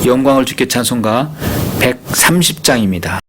영광을 주께 찬송가 130장입니다.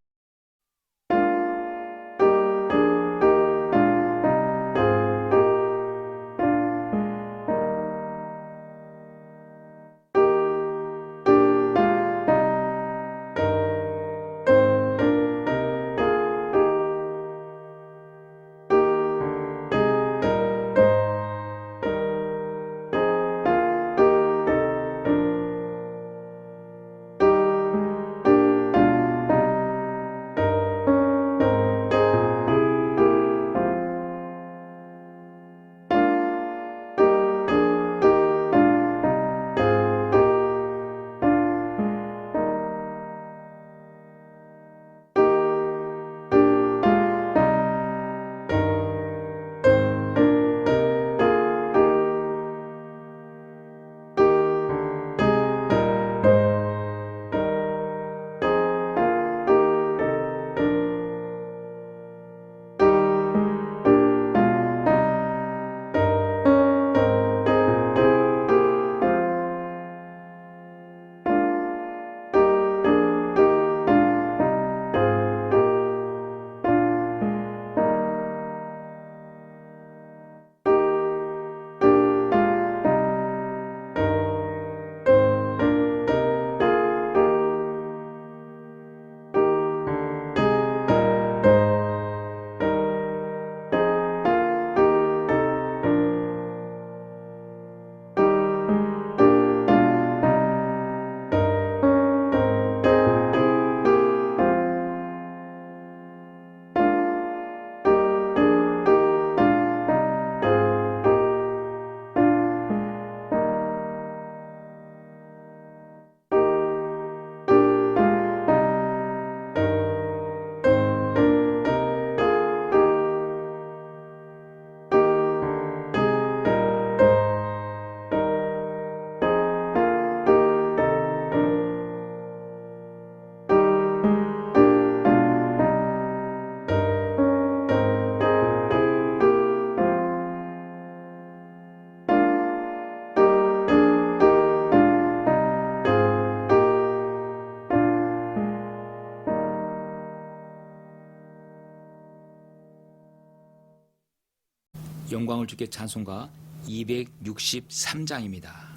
영광을 주께 찬송가 263장입니다.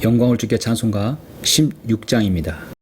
영광을 주께 찬송가 16장입니다.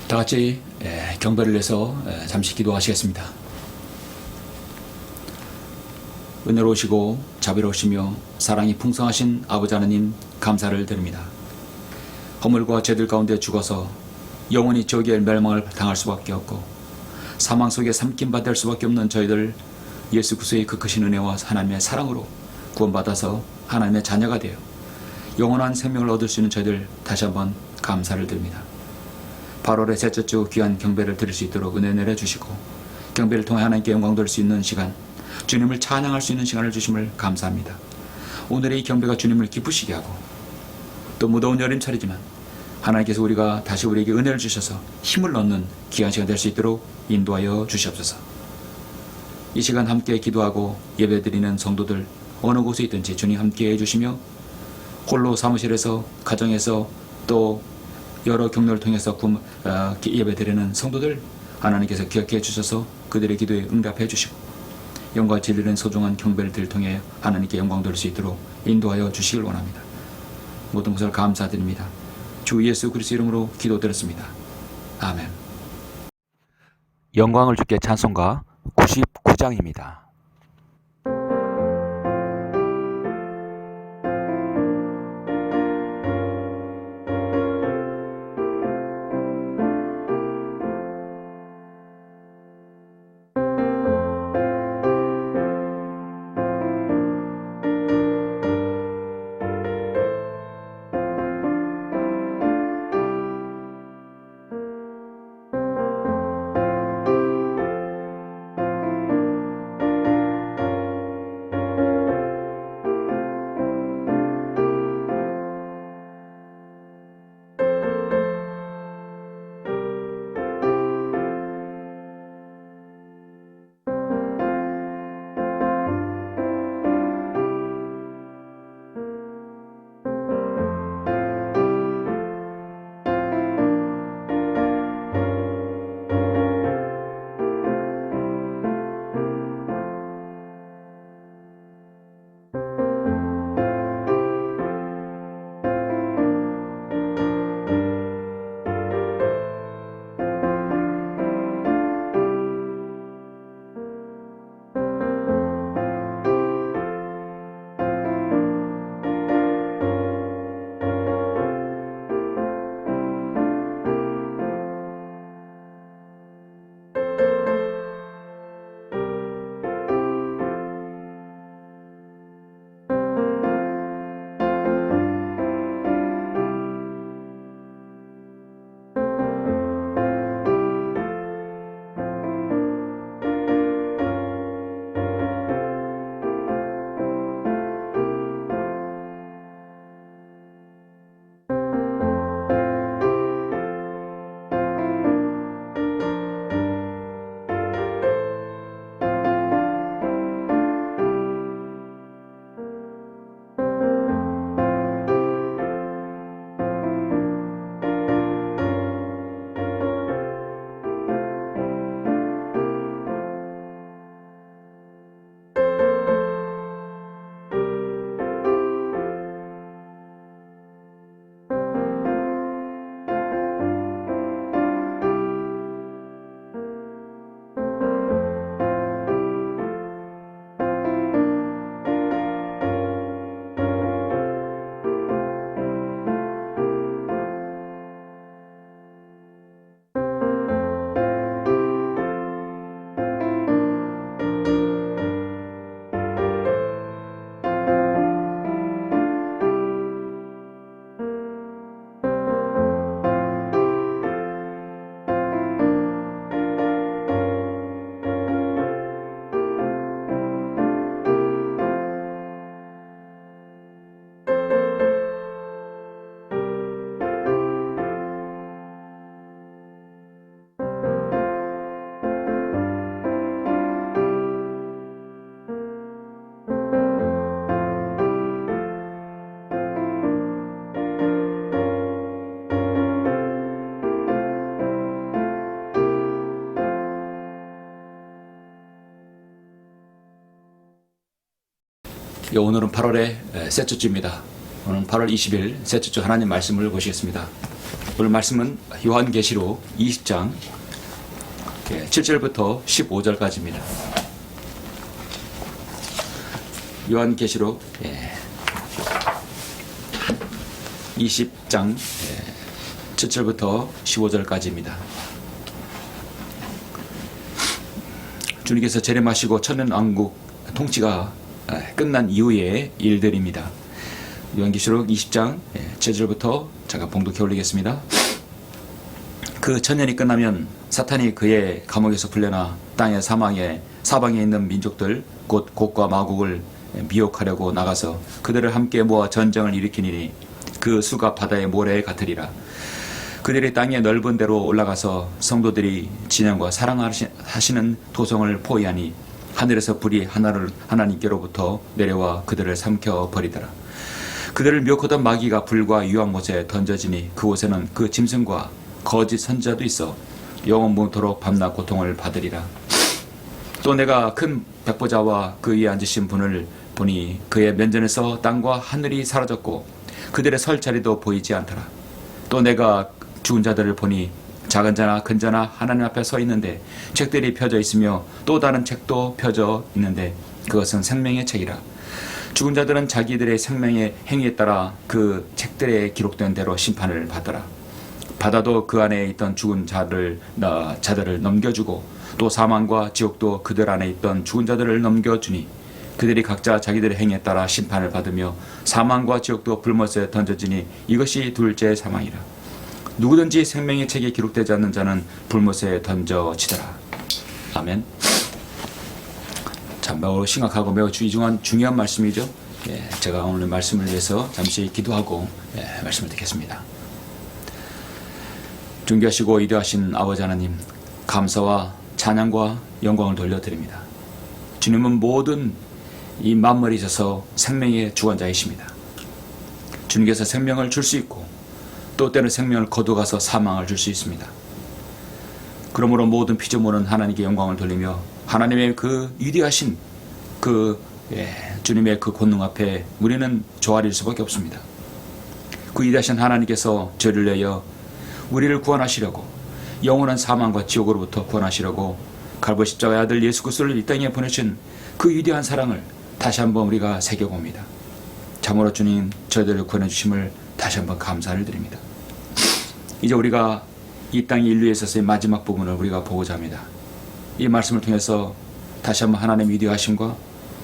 다 같이 경배를 해서 잠시 기도하시겠습니다. 은혜로우시고 자비로우시며 사랑이 풍성하신 아버지 하나님 감사를 드립니다. 허물과 죄들 가운데 죽어서 영원히 저기에 멸망을 당할 수밖에 없고 사망 속에 삼킴받을 수밖에 없는 저희들 예수 그리스도의 그 크신 은혜와 하나님의 사랑으로 구원받아서 하나님의 자녀가 되어 영원한 생명을 얻을 수 있는 저희들 다시 한번 감사를 드립니다. 8월의 셋째 주 귀한 경배를 드릴 수 있도록 은혜 내려주시고 경배를 통해 하나님께 영광 돌릴 수 있는 시간, 주님을 찬양할 수 있는 시간을 주심을 감사합니다. 오늘의 이 경배가 주님을 기쁘시게 하고 또 무더운 여름철이지만 하나님께서 우리가 다시 우리에게 은혜를 주셔서 힘을 얻는 귀한 시간 될 수 있도록 인도하여 주시옵소서. 이 시간 함께 기도하고 예배드리는 성도들 어느 곳에 있든지 주님 함께 해주시며 홀로 사무실에서 가정에서 또 여러 경로를 통해서 예배드리는 성도들 하나님께서 기억해 주셔서 그들의 기도에 응답해 주시고 영광 진리는 소중한 경배를 통해 하나님께 영광 돌릴 수 있도록 인도하여 주시길 원합니다. 모든 것을 감사드립니다. 주 예수 그리스도 이름으로 기도드렸습니다. 아멘. 영광을 주께 찬송가 99장입니다. 오늘은 8월의 셋째 주입니다. 오늘 8월 20일 셋째 주 하나님 말씀을 보시겠습니다. 오늘 말씀은 요한계시록 20장 7절부터 15절까지입니다. 요한계시록 20장 7절부터 15절까지입니다. 주님께서 재림하시고 천년왕국 통치가 끝난 이후의 일들입니다. 요한계시록 20장 7절부터 잠깐 봉독해 올리겠습니다. 그 천년이 끝나면 사탄이 그의 감옥에서 풀려나 땅의 사방에 있는 민족들 곧 곡과 마곡을 미혹하려고 나가서 그들을 함께 모아 전쟁을 일으키니 그 수가 바다의 모래 같으리라. 그들이 땅의 넓은 데로 올라가서 성도들이 진영과 사랑하시는 도성을 포위하니 하늘에서 불이 하나님께로부터 내려와 그들을 삼켜 버리더라. 그들을 묘하던 마귀가 불과 유황못에 던져지니 그곳에는 그 짐승과 거짓 선지자도 있어 영원토록 밤낮 고통을 받으리라. 또 내가 큰 백보자와 그 위에 앉으신 분을 보니 그의 면전에서 땅과 하늘이 사라졌고 그들의 설 자리도 보이지 않더라. 또 내가 죽은 자들을 보니 작은 자나 큰 자나 하나님 앞에 서 있는데 책들이 펴져 있으며 또 다른 책도 펴져 있는데 그것은 생명의 책이라. 죽은 자들은 자기들의 생명의 행위에 따라 그 책들에 기록된 대로 심판을 받더라. 바다도 그 안에 있던 죽은 자들을 넘겨주고 또 사망과 지옥도 그들 안에 있던 죽은 자들을 넘겨주니 그들이 각자 자기들의 행위에 따라 심판을 받으며 사망과 지옥도 불못에 던져지니 이것이 둘째 사망이라. 누구든지 생명의 책에 기록되지 않는 자는 불못에 던져지더라. 아멘. 참 매우 심각하고 매우 중요한 말씀이죠. 제가 오늘 말씀을 위해서 잠시 기도하고 말씀을 듣겠습니다. 존귀하시고 위대하신 아버지 하나님, 감사와 찬양과 영광을 돌려드립니다. 주님은 모든 이 만물에 있어서 생명의 주관자이십니다. 주님께서 생명을 줄 수 있고 또 때는 생명을 거두가서 사망을 줄 수 있습니다. 그러므로 모든 피조물은 하나님께 영광을 돌리며 하나님의 그 위대하신 주님의 그 권능 앞에 우리는 조아릴 수밖에 없습니다. 그 위대하신 하나님께서 죄를 내어 우리를 구원하시려고 영원한 사망과 지옥으로부터 구원하시려고 갈보리 십자가의 아들 예수 그리스도를 이 땅에 보내신 그 위대한 사랑을 다시 한번 우리가 새겨봅니다. 참으로 주님 저희들을 구원해 주심을 다시 한번 감사를 드립니다. 이제 우리가 이 땅의 인류에 있어서의 마지막 부분을 우리가 보고자 합니다. 이 말씀을 통해서 다시 한번 하나님의 위대하심과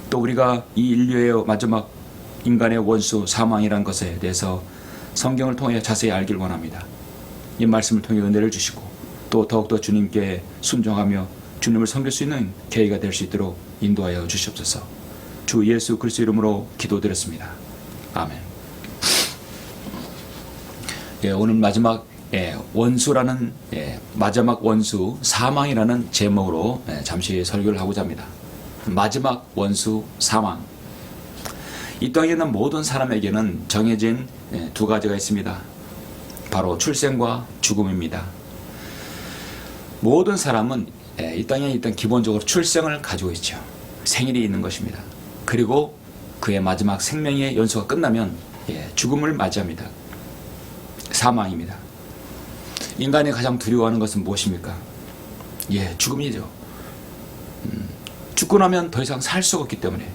또 우리가 이 인류의 마지막 인간의 원수 사망이라는 것에 대해서 성경을 통해 자세히 알길 원합니다. 이 말씀을 통해 은혜를 주시고 또 더욱더 주님께 순종하며 주님을 섬길 수 있는 계기가 될 수 있도록 인도하여 주시옵소서. 주 예수 그리스도 이름으로 기도드렸습니다. 아멘. 오늘 마지막 원수라는 마지막 원수 사망이라는 제목으로 잠시 설교를 하고자 합니다. 마지막 원수 사망. 이 땅에 있는 모든 사람에게는 정해진 두 가지가 있습니다. 바로 출생과 죽음입니다. 모든 사람은 이 땅에 일단 기본적으로 출생을 가지고 있죠. 생일이 있는 것입니다. 그리고 그의 마지막 생명의 연수가 끝나면 죽음을 맞이합니다. 사망입니다. 인간이 가장 두려워하는 것은 무엇입니까? 죽음이죠. 죽고 나면 더 이상 살 수가 없기 때문에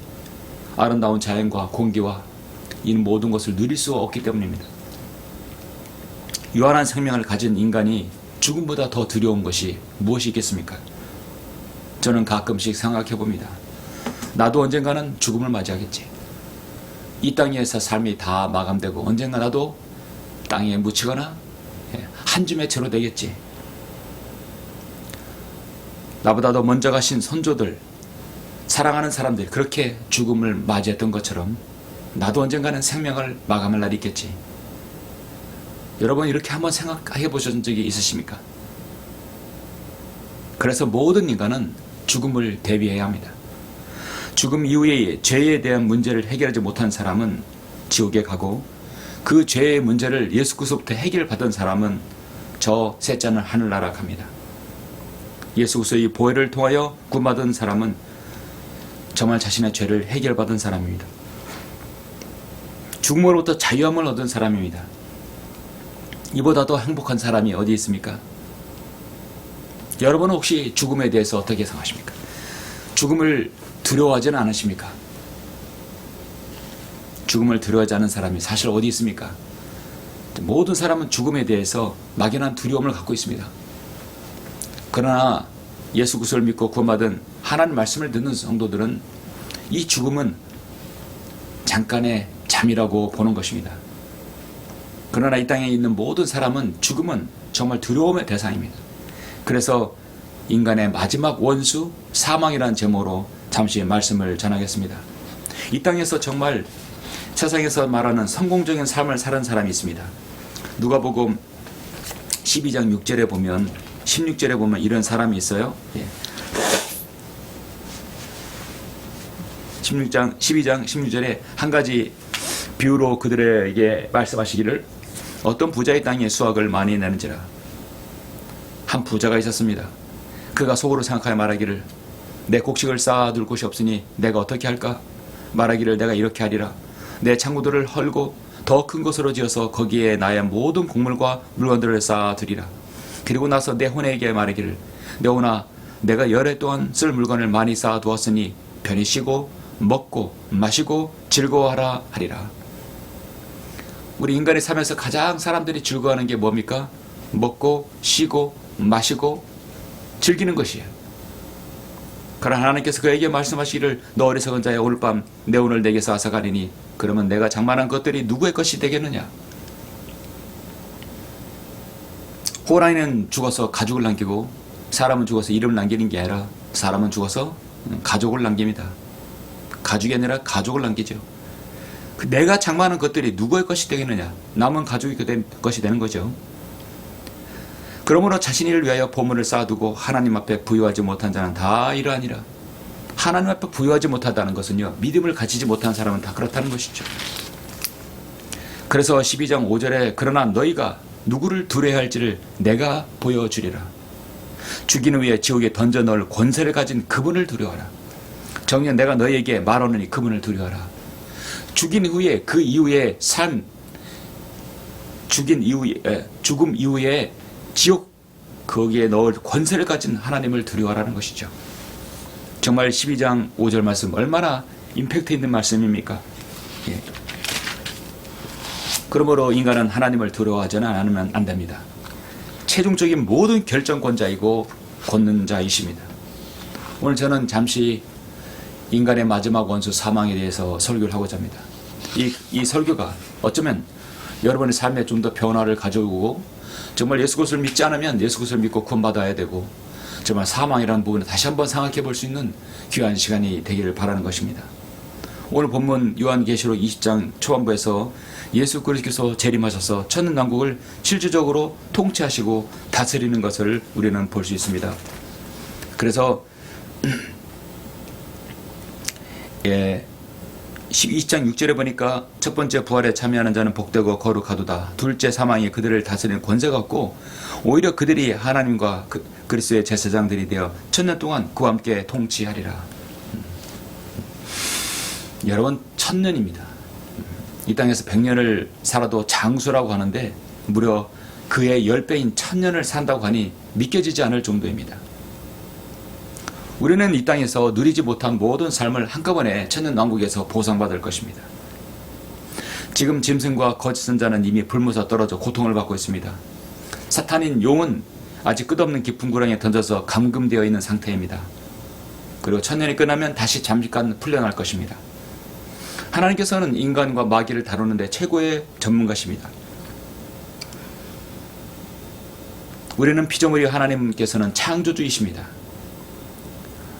아름다운 자연과 공기와 이 모든 것을 누릴 수가 없기 때문입니다. 유한한 생명을 가진 인간이 죽음보다 더 두려운 것이 무엇이 있겠습니까? 저는 가끔씩 생각해 봅니다. 나도 언젠가는 죽음을 맞이하겠지. 이 땅에서 삶이 다 마감되고 언젠가 나도 땅에 묻히거나 한 줌의 채로 되겠지. 나보다도 먼저 가신 선조들, 사랑하는 사람들 그렇게 죽음을 맞이했던 것처럼 나도 언젠가는 생명을 마감할 날이 있겠지. 여러분 이렇게 한번 생각해 보신 적이 있으십니까? 그래서 모든 인간은 죽음을 대비해야 합니다. 죽음 이후에 죄에 대한 문제를 해결하지 못한 사람은 지옥에 가고 그 죄의 문제를 예수 그리스도부터 해결받은 사람은 저 셋째는 하늘나라 갑니다. 예수 그리스도의 보혈을 통하여 구원받은 사람은 정말 자신의 죄를 해결받은 사람입니다. 죽음으로부터 자유함을 얻은 사람입니다. 이보다 더 행복한 사람이 어디 있습니까? 여러분은 혹시 죽음에 대해서 어떻게 생각하십니까? 죽음을 두려워하지는 않으십니까? 죽음을 두려워하지 않는 사람이 사실 어디 있습니까? 모든 사람은 죽음에 대해서 막연한 두려움을 갖고 있습니다. 그러나 예수 그리스도를 믿고 구원받은 하나님 말씀을 듣는 성도들은 이 죽음은 잠깐의 잠이라고 보는 것입니다. 그러나 이 땅에 있는 모든 사람은 죽음은 정말 두려움의 대상입니다. 그래서 인간의 마지막 원수 사망이라는 제목으로 잠시 말씀을 전하겠습니다. 이 땅에서 정말 세상에서 말하는 성공적인 삶을 사는 사람이 있습니다. 누가복음 12장 6절에 보면 16절에 보면 이런 사람이 있어요. 12장 16절에 한 가지 비유로 그들에게 말씀하시기를 어떤 부자의 땅에 수확을 많이 내는지라. 한 부자가 있었습니다. 그가 속으로 생각하여 말하기를 내 곡식을 쌓아둘 곳이 없으니 내가 어떻게 할까? 말하기를 내가 이렇게 하리라. 내 창고들을 헐고 더 큰 곳으로 지어서 거기에 나의 모든 곡물과 물건들을 쌓아두리라. 그리고 나서 내 혼에게 말하기를 내 혼아 내가 열해 동안 쓸 물건을 많이 쌓아두었으니 편히 쉬고 먹고 마시고 즐거워하라 하리라. 우리 인간의 삶에서 가장 사람들이 즐거워하는 게 뭡니까? 먹고 쉬고 마시고 즐기는 것이에요. 그러나 하나님께서 그에게 말씀하시기를 너 어리석은 자야 오늘 밤 내 혼을 내게서 앗아가리니 그러면 내가 장만한 것들이 누구의 것이 되겠느냐? 호랑이는 죽어서 가죽을 남기고 사람은 죽어서 이름을 남기는 게 아니라 사람은 죽어서 가족을 남깁니다. 가죽이 아니라 가족을 남기죠. 내가 장만한 것들이 누구의 것이 되겠느냐? 남은 가족이 것이 되는 거죠. 그러므로 자신을 위하여 보물을 쌓아두고 하나님 앞에 부유하지 못한 자는 다 이러하니라. 하나님 앞에 부유하지 못하다는 것은요, 믿음을 가지지 못한 사람은 다 그렇다는 것이죠. 그래서 12장 5절에 그러나 너희가 누구를 두려워할지를 내가 보여주리라. 죽인 후에 지옥에 던져 넣을 권세를 가진 그분을 두려워하라. 정녕 내가 너희에게 말하노니 그분을 두려워하라. 죽인 후에 그 이후에 죽음 이후에 지옥 거기에 넣을 권세를 가진 하나님을 두려워하라는 것이죠. 정말 12장 5절 말씀 얼마나 임팩트 있는 말씀입니까? 예. 그러므로 인간은 하나님을 두려워하지는 않으면 안 됩니다. 최종적인 모든 결정권자이고 권능자이십니다. 오늘 저는 잠시 인간의 마지막 원수 사망에 대해서 설교를 하고자 합니다. 이 설교가 어쩌면 여러분의 삶에 좀 더 변화를 가져오고 정말 예수 그리스도를 믿지 않으면 예수 그리스도를 믿고 구원받아야 되고 정말 사망이라는 부분을 다시 한번 생각해 볼 수 있는 귀한 시간이 되기를 바라는 것입니다. 오늘 본문 요한계시록 20장 초반부에서 예수 그리스도께서 재림하셔서 천년왕국을 실질적으로 통치하시고 다스리는 것을 우리는 볼 수 있습니다. 그래서 12장 6절에 보니까 첫 번째 부활에 참여하는 자는 복되고 거룩하도다. 둘째 사망이 그들을 다스리는 권세가 없고 오히려 그들이 하나님과 그리스도의 제사장들이 되어 천년 동안 그와 함께 통치하리라. 여러분 천년입니다. 이 땅에서 100년을 살아도 장수라고 하는데 무려 그의 10배인 천년을 산다고 하니 믿겨지지 않을 정도입니다. 우리는 이 땅에서 누리지 못한 모든 삶을 한꺼번에 천년왕국에서 보상받을 것입니다. 지금 짐승과 거짓 선자는 이미 불모서 떨어져 고통을 받고 있습니다. 사탄인 용은 아직 끝없는 깊은 구렁이에 던져서 감금되어 있는 상태입니다. 그리고 천년이 끝나면 다시 잠깐 풀려날 것입니다. 하나님께서는 인간과 마귀를 다루는데 최고의 전문가십니다. 우리는 피조물이 하나님께서는 창조주이십니다.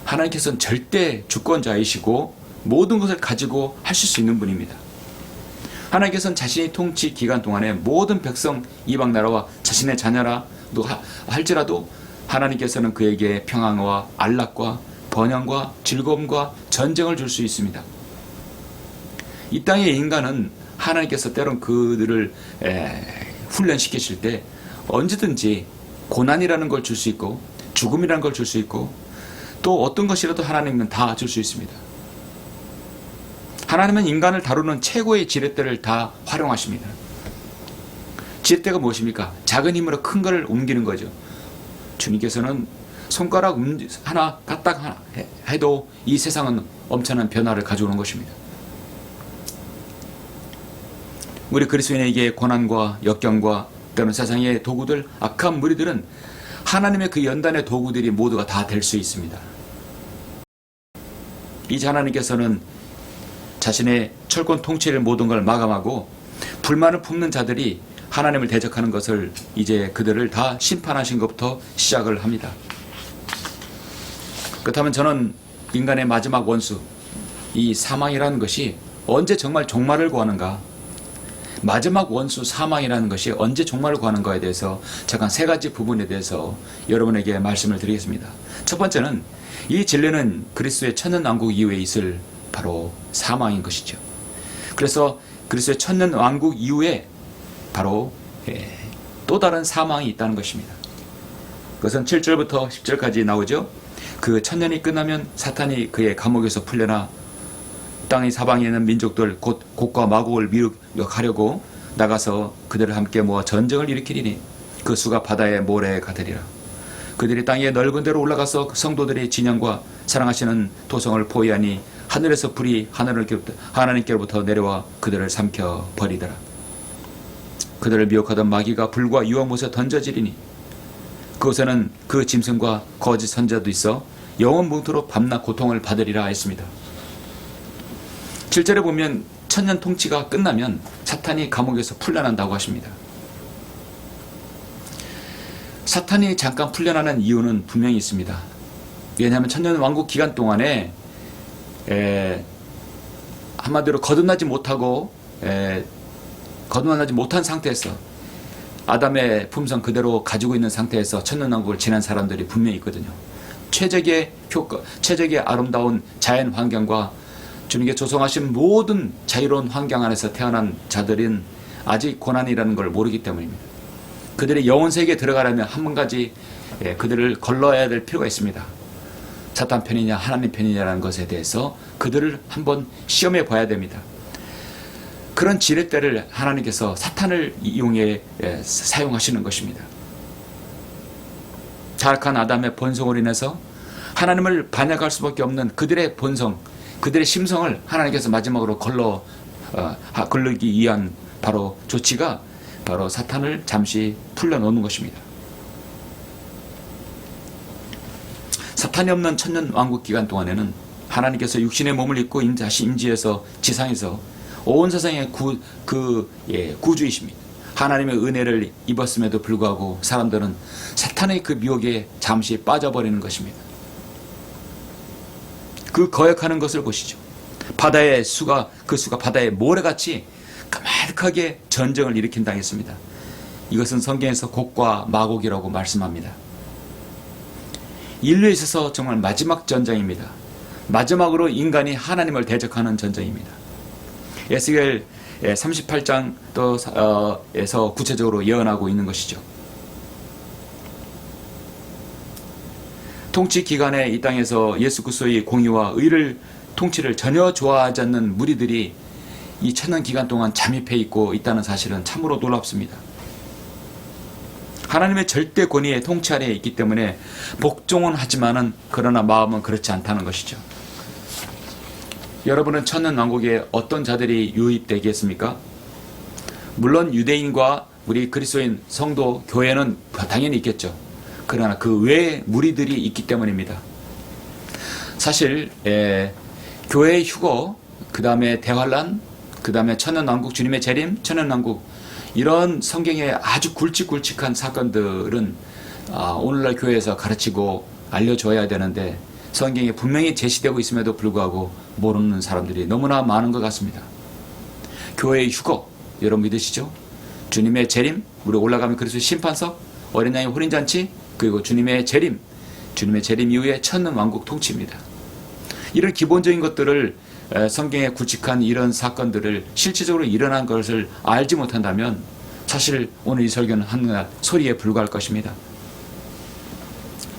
하나님께서는 절대 주권자이시고 모든 것을 가지고 하실 수 있는 분입니다. 하나님께서는 자신의 통치 기간 동안에 모든 백성 이방 나라와 자신의 자녀라 할지라도 하나님께서는 그에게 평안과 안락과 번영과 즐거움과 전쟁을 줄 수 있습니다. 이 땅의 인간은 하나님께서 때론 그들을 훈련시키실 때 언제든지 고난이라는 걸 줄 수 있고 죽음이라는 걸 줄 수 있고 또 어떤 것이라도 하나님은 다 줄 수 있습니다. 하나님은 인간을 다루는 최고의 지렛대를 다 활용하십니다. 지렛대가 무엇입니까? 작은 힘으로 큰 걸 옮기는 거죠. 주님께서는 손가락 하나 까딱 해도 이 세상은 엄청난 변화를 가져오는 것입니다. 우리 그리스도인에게 고난과 역경과 때로는 세상의 도구들, 악한 무리들은 하나님의 그 연단의 도구들이 모두가 다 될 수 있습니다. 이제 하나님께서는 자신의 철권 통치를 모든 걸 마감하고 불만을 품는 자들이 하나님을 대적하는 것을 이제 그들을 다 심판하신 것부터 시작을 합니다. 그렇다면 저는 인간의 마지막 원수, 이 사망이라는 것이 언제 정말 종말을 구하는가? 마지막 원수 사망이라는 것이 언제 종말을 구하는가에 대해서 잠깐 세 가지 부분에 대해서 여러분에게 말씀을 드리겠습니다. 첫 번째는 이 진리는 그리스도의 천년왕국 이후에 있을 바로 사망인 것이죠. 그래서 그리스도의 천년왕국 이후에 바로 또 다른 사망이 있다는 것입니다. 그것은 7절부터 10절까지 나오죠. 그 천년이 끝나면 사탄이 그의 감옥에서 풀려나 땅의 사방에 있는 민족들 곧 곡과 마곡을 미혹하려고 나가서 그들을 함께 모아 전쟁을 일으키리니 그 수가 바다의 모래에 같으리라. 그들이 땅의 넓은 데로 올라가서 성도들의 진영과 사랑하시는 도성을 포위하니 하늘에서 불이 하나님께로부터 내려와 그들을 삼켜 버리더라. 그들을 미혹하던 마귀가 불과 유황못에 던져지리니 그곳에는 그 짐승과 거짓 선자도 있어 영원 뭉토록 밤낮 고통을 받으리라 했습니다. 7절에 보면 천년 통치가 끝나면 사탄이 감옥에서 풀려난다고 하십니다. 사탄이 잠깐 풀려나는 이유는 분명히 있습니다. 왜냐하면 천년 왕국 기간 동안에 한마디로 거듭나지 못한 상태에서 아담의 품성 그대로 가지고 있는 상태에서 천년 왕국을 지난 사람들이 분명히 있거든요. 최적의 효과, 최적의 아름다운 자연 환경과 주님께 조성하신 모든 자유로운 환경 안에서 태어난 자들은 아직 고난이라는 걸 모르기 때문입니다. 그들의 영혼 세계에 들어가려면 한 가지 그들을 걸러야 될 필요가 있습니다. 사탄 편이냐 하나님 편이냐라는 것에 대해서 그들을 한번 시험해 봐야 됩니다. 그런 지렛대를 하나님께서 사탄을 이용해 사용하시는 것입니다. 타락한 아담의 본성으로 인해서 하나님을 반역할 수밖에 없는 그들의 본성, 그들의 심성을 하나님께서 마지막으로 걸르기 위한 바로 조치가 바로 사탄을 잠시 풀려놓는 것입니다. 사탄이 없는 천년 왕국 기간 동안에는 하나님께서 육신의 몸을 입고 임지에서 지상에서 온 세상의 구주이십니다. 하나님의 은혜를 입었음에도 불구하고 사람들은 사탄의 그 미혹에 잠시 빠져버리는 것입니다. 그 거역하는 것을 보시죠. 바다의 수가 바다의 모래같이 까마득하게 전쟁을 일으킨다 했습니다. 이것은 성경에서 곡과 마곡이라고 말씀합니다. 인류에 있어서 정말 마지막 전쟁입니다. 마지막으로 인간이 하나님을 대적하는 전쟁입니다. 에스겔 38장에서 구체적으로 예언하고 있는 것이죠. 통치 기간에 이 땅에서 예수 그리스도의 공의와 의를 통치를 전혀 좋아하지 않는 무리들이 이 천년 기간 동안 잠입해 있고 있다는 사실은 참으로 놀랍습니다. 하나님의 절대 권위의 통치 아래에 있기 때문에 복종은 하지만은 그러나 마음은 그렇지 않다는 것이죠. 여러분은 천년 왕국에 어떤 자들이 유입되겠습니까? 물론 유대인과 우리 그리스도인 성도 교회는 당연히 있겠죠. 그러나 그 외에 무리들이 있기 때문입니다. 사실 교회의 휴거, 그 다음에 대환란, 그 다음에 천년왕국 주님의 재림, 천년왕국 이런 성경의 아주 굵직굵직한 사건들은 오늘날 교회에서 가르치고 알려줘야 되는데 성경에 분명히 제시되고 있음에도 불구하고 모르는 사람들이 너무나 많은 것 같습니다. 교회의 휴거, 여러분 믿으시죠? 주님의 재림, 우리 올라가면 그리스도 심판석, 어린 양의 혼인잔치, 그리고 주님의 재림 이후에 천년왕국 통치입니다. 이런 기본적인 것들을 성경에 굵직한 이런 사건들을 실질적으로 일어난 것을 알지 못한다면 사실 오늘 이 설교는 한낱 소리에 불과할 것입니다.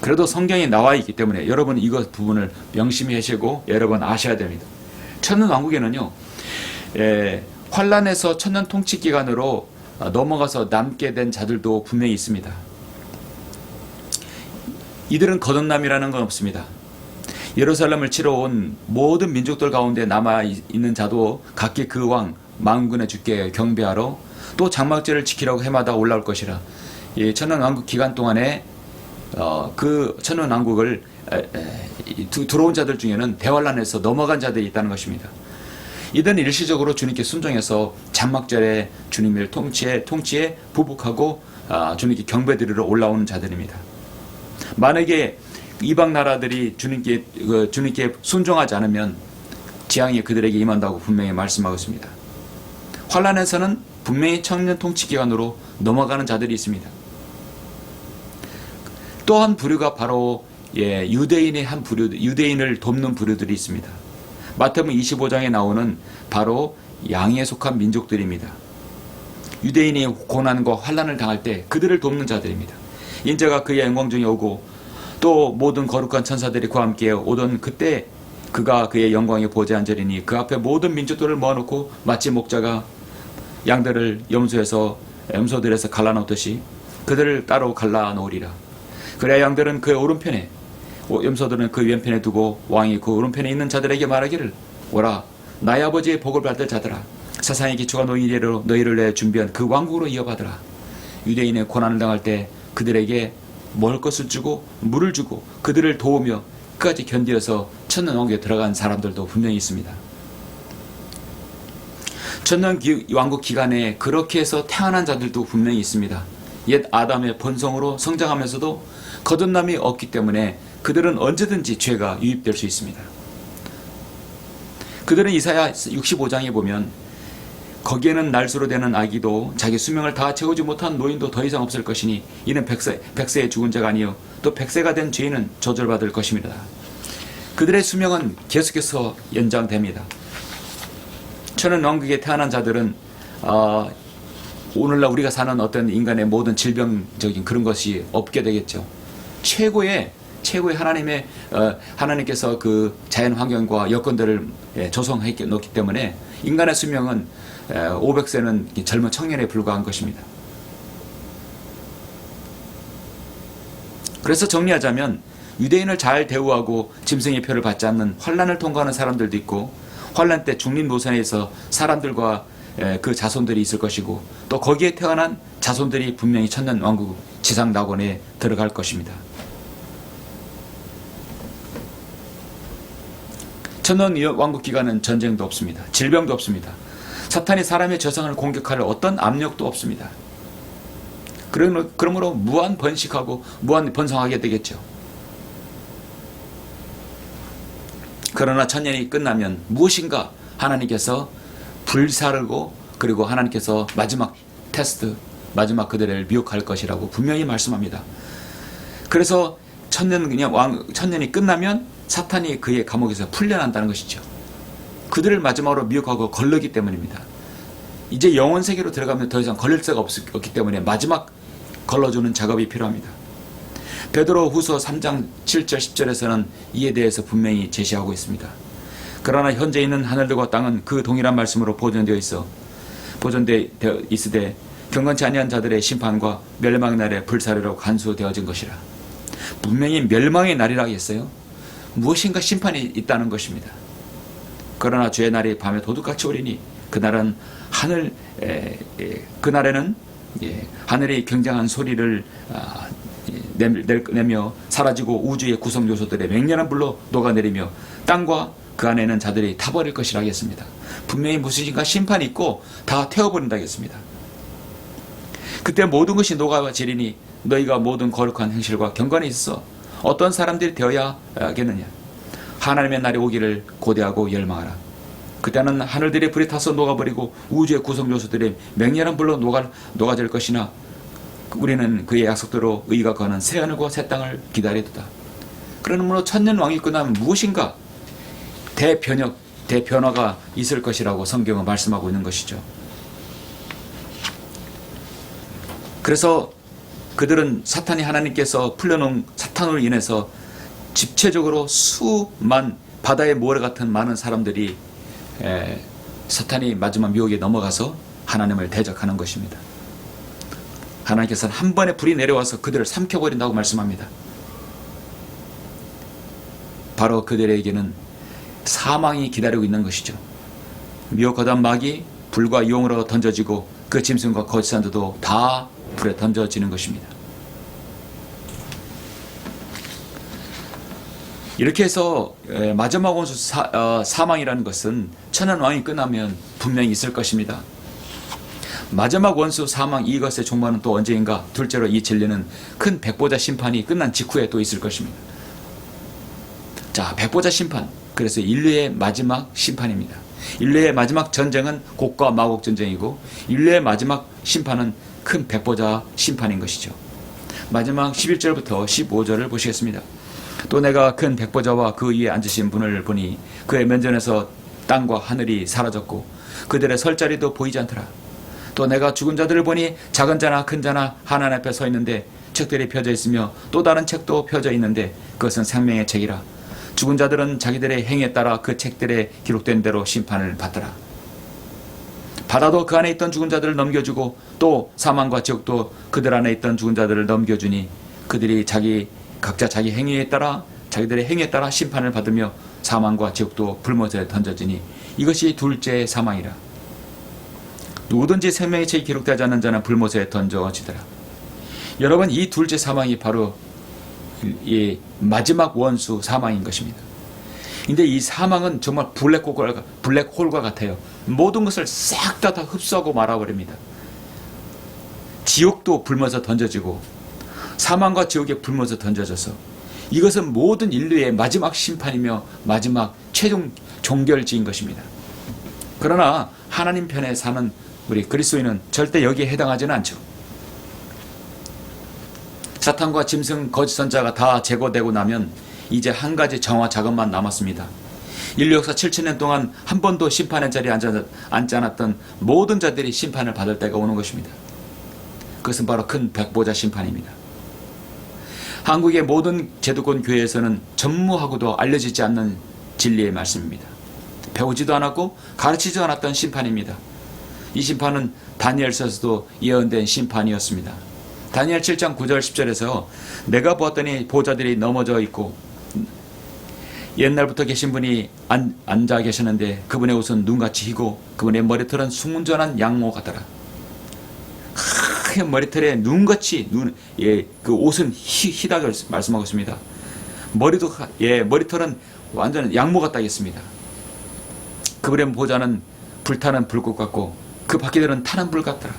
그래도 성경에 나와 있기 때문에 여러분 이것 부분을 명심히 하시고 여러분 아셔야 됩니다. 천년 왕국에는요, 환란에서 천년 통치 기간으로 넘어가서 남게 된 자들도 분명히 있습니다. 이들은 거듭남이라는 건 없습니다. 예루살렘을 치러 온 모든 민족들 가운데 남아있는 자도 각기 그 왕 만군의 주께 경배하러 또 장막절을 지키라고 해마다 올라올 것이라. 이 천년 왕국 기간 동안에 그 천년 왕국을 들어온 자들 중에는 대환란에서 넘어간 자들이 있다는 것입니다. 이들은 일시적으로 주님께 순종해서 장막절에 주님의 통치에 부복하고 주님께 경배드리러 올라오는 자들입니다. 만약에 이방 나라들이 주님께 순종하지 않으면 재앙이 그들에게 임한다고 분명히 말씀하고 있습니다. 환란에서는 분명히 천년 통치 기간으로 넘어가는 자들이 있습니다. 또 한 부류가 바로 유대인의 한 부류, 유대인을 돕는 부류들이 있습니다. 마태복음 25장에 나오는 바로 양에 속한 민족들입니다. 유대인이 고난과 환란을 당할 때 그들을 돕는 자들입니다. 인자가 그의 영광 중에 오고 또 모든 거룩한 천사들이 그와 함께 오던 그때 그가 그의 영광에 보좌에 앉으리니 그 앞에 모든 민족들을 모아놓고 마치 목자가 양들을 염소들에서 갈라놓듯이 그들을 따로 갈라놓으리라. 그래야 양들은 그의 오른편에 염소들은 그 왼편에 두고 왕이 그 오른편에 있는 자들에게 말하기를 오라 나의 아버지의 복을 받을 자들아 세상의 기초가 놓인 이래로 너희를 내 준비한 그 왕국으로 이어받으라. 유대인의 고난을 당할 때 그들에게 먹을 것을 주고 물을 주고 그들을 도우며 끝까지 견디어서 천년 왕국에 들어간 사람들도 분명히 있습니다. 천년 왕국 기간에 그렇게 해서 태어난 자들도 분명히 있습니다. 옛 아담의 본성으로 성장하면서도 거듭남이 없기 때문에 그들은 언제든지 죄가 유입될 수 있습니다. 그들은 이사야 65장에 보면 거기에는 날수로 되는 아기도 자기 수명을 다 채우지 못한 노인도 더 이상 없을 것이니 이는 백세에 죽은 자가 아니요 또 백세가 된 죄인은 저절받을 것입니다. 그들의 수명은 계속해서 연장됩니다. 천년 왕국에 태어난 자들은 오늘날 우리가 사는 어떤 인간의 모든 질병적인 그런 것이 없게 되겠죠. 최고의 하나님께서 그 자연 환경과 여건들을 조성해 놓기 때문에 인간의 수명은 500세는 젊은 청년에 불과한 것입니다. 그래서 정리하자면 유대인을 잘 대우하고 짐승의 표를 받지 않는 환란을 통과하는 사람들도 있고 환란 때 중림노선에서 사람들과 그 자손들이 있을 것이고 또 거기에 태어난 자손들이 분명히 천년 왕국 지상 낙원에 들어갈 것입니다. 천년 왕국 기간은 전쟁도 없습니다. 질병도 없습니다. 사탄이 사람의 재성을 공격할 어떤 압력도 없습니다. 그러므로 무한 번식하고 무한 번성하게 되겠죠. 그러나 천년이 끝나면 무엇인가 하나님께서 불사르고 그리고 하나님께서 마지막 테스트, 마지막 그들을 미혹할 것이라고 분명히 말씀합니다. 그래서 천년이 끝나면 사탄이 그의 감옥에서 풀려난다는 것이죠. 그들을 마지막으로 미혹하고 걸르기 때문입니다. 이제 영원 세계로 들어가면 더 이상 걸릴 새가 없기 때문에 마지막 걸러주는 작업이 필요합니다. 베드로 후서 3장 7절 10절에서는 이에 대해서 분명히 제시하고 있습니다. 그러나 현재 있는 하늘들과 땅은 그 동일한 말씀으로 보존되어 있으되 경건치 아니한 자들의 심판과 멸망의 날에 불사르로 간수되어진 것이라. 분명히 멸망의 날이라 했어요. 무엇인가 심판이 있다는 것입니다. 그러나 주의 날이 밤에 도둑같이 오리니 그날은 그날에는 하늘이 굉장한 소리를 내며 사라지고 우주의 구성 요소들의 맹렬한 불로 녹아내리며 땅과 그 안에 있는 자들이 타버릴 것이라 하겠습니다. 분명히 무엇인가 심판이 있고 다 태워버린다 하겠습니다. 그때 모든 것이 녹아지리니 너희가 모든 거룩한 행실과 경건이 있어 어떤 사람들이 되어야 하겠느냐. 하나님의 날이 오기를 고대하고 열망하라. 그때는 하늘들이 불이 타서 녹아버리고 우주의 구성 요소들이 맹렬한 불로 녹아질 것이나 우리는 그의 약속대로 의가 거는 새 하늘과 새 땅을 기다리도다. 그러므로 천년 왕이 끝나면 무엇인가 대변화가 있을 것이라고 성경은 말씀하고 있는 것이죠. 그래서 그들은 사탄이 하나님께서 풀려놓은 사탄으로 인해서 집체적으로 수만 바다의 모래 같은 많은 사람들이 사탄이 마지막 미혹에 넘어가서 하나님을 대적하는 것입니다. 하나님께서는 한 번에 불이 내려와서 그들을 삼켜버린다고 말씀합니다. 바로 그들에게는 사망이 기다리고 있는 것이죠. 미혹하던 마귀 불과 용으로 던져지고 그 짐승과 거짓 선지자도 다 불에 던져지는 것입니다. 이렇게 해서 마지막 원수 사망이라는 것은 천년왕이 끝나면 분명히 있을 것입니다. 마지막 원수 사망 이것의 종말은 또 언제인가? 둘째로 이 진리는 큰 백보자 심판이 끝난 직후에 또 있을 것입니다. 자, 백보자 심판. 그래서 인류의 마지막 심판입니다. 인류의 마지막 전쟁은 곡과 마곡 전쟁이고 인류의 마지막 심판은 큰 백보자 심판인 것이죠. 마지막 11절부터 15절을 보시겠습니다. 또 내가 큰 백보자와 그 위에 앉으신 분을 보니 그의 면전에서 땅과 하늘이 사라졌고 그들의 설 자리도 보이지 않더라. 또 내가 죽은 자들을 보니 작은 자나 큰 자나 하나님 앞에 서 있는데 책들이 펴져 있으며 또 다른 책도 펴져 있는데 그것은 생명의 책이라. 죽은 자들은 자기들의 행위에 따라 그 책들에 기록된 대로 심판을 받더라. 바다도 그 안에 있던 죽은 자들을 넘겨주고 또 사망과 지옥도 그들 안에 있던 죽은 자들을 넘겨주니 그들이 각자 자기 행위에 따라 자기들의 행위에 따라 심판을 받으며 사망과 지옥도 불못에 던져지니 이것이 둘째 사망이라. 누구든지 생명의 책이 기록되지 않는 자는 불못에 던져지더라. 여러분, 이 둘째 사망이 바로 이 마지막 원수 사망인 것입니다. 근데 이 사망은 정말 블랙홀과 같아요. 모든 것을 싹 다 흡수하고 말아버립니다. 지옥도 불못에 던져지고 사망과 지옥에 불못에 던져져서 이것은 모든 인류의 마지막 심판이며 마지막 최종 종결지인 것입니다. 그러나 하나님 편에 사는 우리 그리스도인은 절대 여기에 해당하지는 않죠. 사탄과 짐승 거짓 선자가 다 제거되고 나면 이제 한 가지 정화 작업만 남았습니다. 인류 역사 7,000년 동안 한 번도 심판의 자리에 앉지 않았던 모든 자들이 심판을 받을 때가 오는 것입니다. 그것은 바로 큰 백보자 심판입니다. 한국의 모든 제도권 교회에서는 전무하고도 알려지지 않는 진리의 말씀입니다. 배우지도 않았고 가르치지도 않았던 심판입니다. 이 심판은 다니엘서에서도 예언된 심판이었습니다. 다니엘 7장 9절 10절에서 내가 보았더니 보좌들이 넘어져 있고 옛날부터 계신 분이 앉아 계셨는데 그분의 옷은 눈같이 희고 그분의 머리털은 순전한 양모 같더라. 하얀 머리털에 눈같이 그 옷은 희다고 말씀하고 있습니다. 머리털은 완전 양모 같다 했습니다. 그분의 보좌는 불타는 불꽃 같고 그 바퀴들은 타는 불 같더라.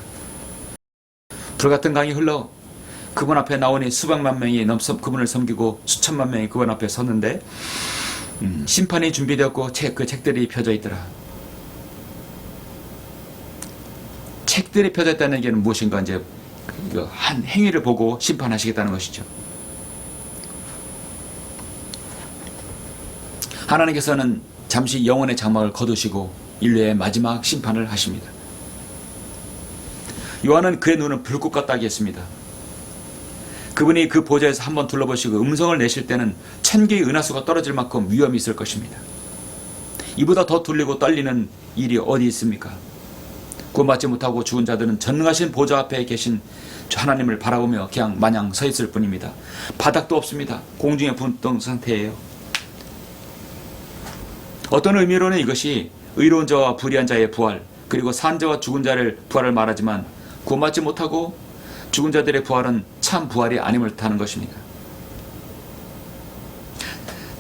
불같은 강이 흘러 그분 앞에 나오니 수백만 명이 그분을 섬기고 수천만 명이 그분 앞에 섰는데 심판이 준비되었고 그 책들이 펴져 있더라. 책들이 펴져 있다는 얘기는 무엇인가? 이제 한 행위를 보고 심판하시겠다는 것이죠. 하나님께서는 잠시 영혼의 장막을 거두시고 인류의 마지막 심판을 하십니다. 요한은 그의 눈은 불꽃 같다 하겠습니다. 그분이 그 보좌에서 한번 둘러보시고 음성을 내실 때는 1000개의 은하수가 떨어질 만큼 위험이 있을 것입니다. 이보다 더 둘리고 떨리는 일이 어디 있습니까? 구원받지 못하고 죽은 자들은 전능하신 보좌 앞에 계신 하나님을 바라보며 그냥 마냥 서 있을 뿐입니다. 바닥도 없습니다. 공중에 분동 상태예요. 어떤 의미로는 이것이 의로운 자와 불의한 자의 부활, 그리고 산 자와 죽은 자를 부활을 말하지만 구원받지 못하고 죽은 자들의 부활은 참 부활이 아님을 타는 것입니다.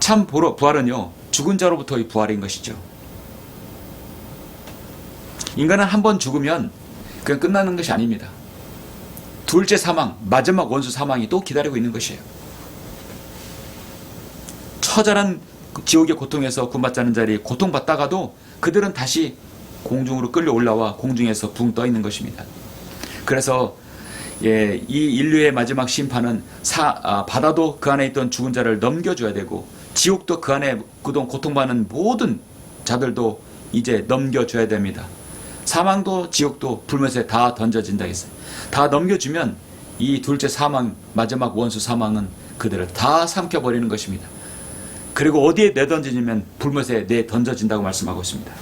참 부활은요, 죽은 자로부터의 부활인 것이죠. 인간은 한 번 죽으면 그냥 끝나는 것이 아닙니다. 둘째 사망, 마지막 원수 사망이 또 기다리고 있는 것이에요. 처절한 지옥의 고통에서 구원받지 않은 자들이 고통받다가도 그들은 다시 공중으로 끌려 올라와 공중에서 붕 떠 있는 것입니다. 그래서 이 인류의 마지막 심판은 바다도 그 안에 있던 죽은 자를 넘겨줘야 되고 지옥도 그 안에 그동안 고통받는 모든 자들도 이제 넘겨줘야 됩니다. 사망도 지옥도 불못에 다 던져진다 했어요. 다 넘겨주면 이 둘째 사망, 마지막 원수 사망은 그들을 다 삼켜버리는 것입니다. 그리고 어디에 내던지냐면 불못에 내던져진다고 말씀하고 있습니다.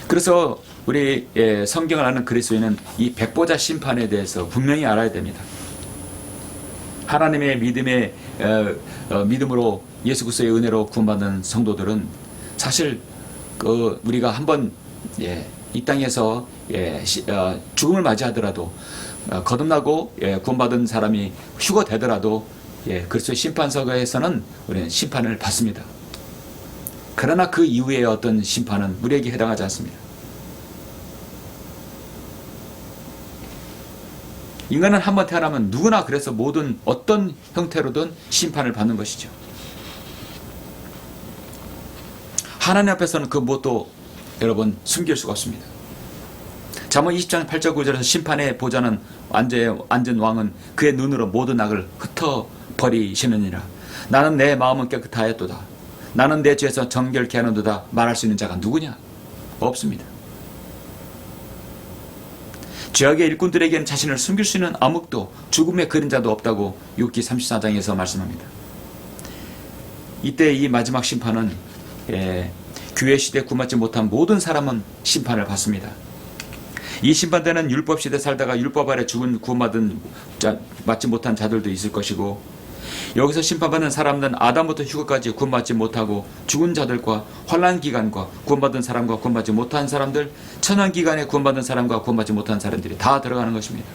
그래서 우리 성경을 아는 그리스도인은 이 백보자 심판에 대해서 분명히 알아야 됩니다. 하나님의 믿음으로 예수 그리스도의 은혜로 구원받은 성도들은 사실 우리가 한번 이 땅에서 죽음을 맞이하더라도 거듭나고 구원받은 사람이 휴거되더라도 그리스도의 심판서에서는 우리는 심판을 받습니다. 그러나 그 이후의 어떤 심판은 우리에게 해당하지 않습니다. 인간은 한번 태어나면 누구나 그래서 모든 어떤 형태로든 심판을 받는 것이죠. 하나님 앞에서는 그 무엇도 여러분 숨길 수가 없습니다. 잠언 20장 8절 9절에서 심판의 보좌는 앉은 왕은 그의 눈으로 모든 악을 흩어버리시느니라. 나는 내 마음은 깨끗하였도다. 나는 내 죄에서 정결케 하는도다. 말할 수 있는 자가 누구냐? 없습니다. 죄악의 일꾼들에게는 자신을 숨길 수 있는 암흑도 죽음의 그림자도 없다고 욥기 34장에서 말씀합니다. 이때 이 마지막 심판은 교회 시대에 구원받지 못한 모든 사람은 심판을 받습니다. 이 심판대는 율법 시대 살다가 율법 아래 구원받지 못한 자들도 있을 것이고, 여기서 심판받는 사람들은 아담부터 휴거까지 구원받지 못하고 죽은 자들과 환난기간과 구원받은 사람과 구원받지 못한 사람들, 천연기간에 구원받은 사람과 구원받지 못한 사람들이 다 들어가는 것입니다.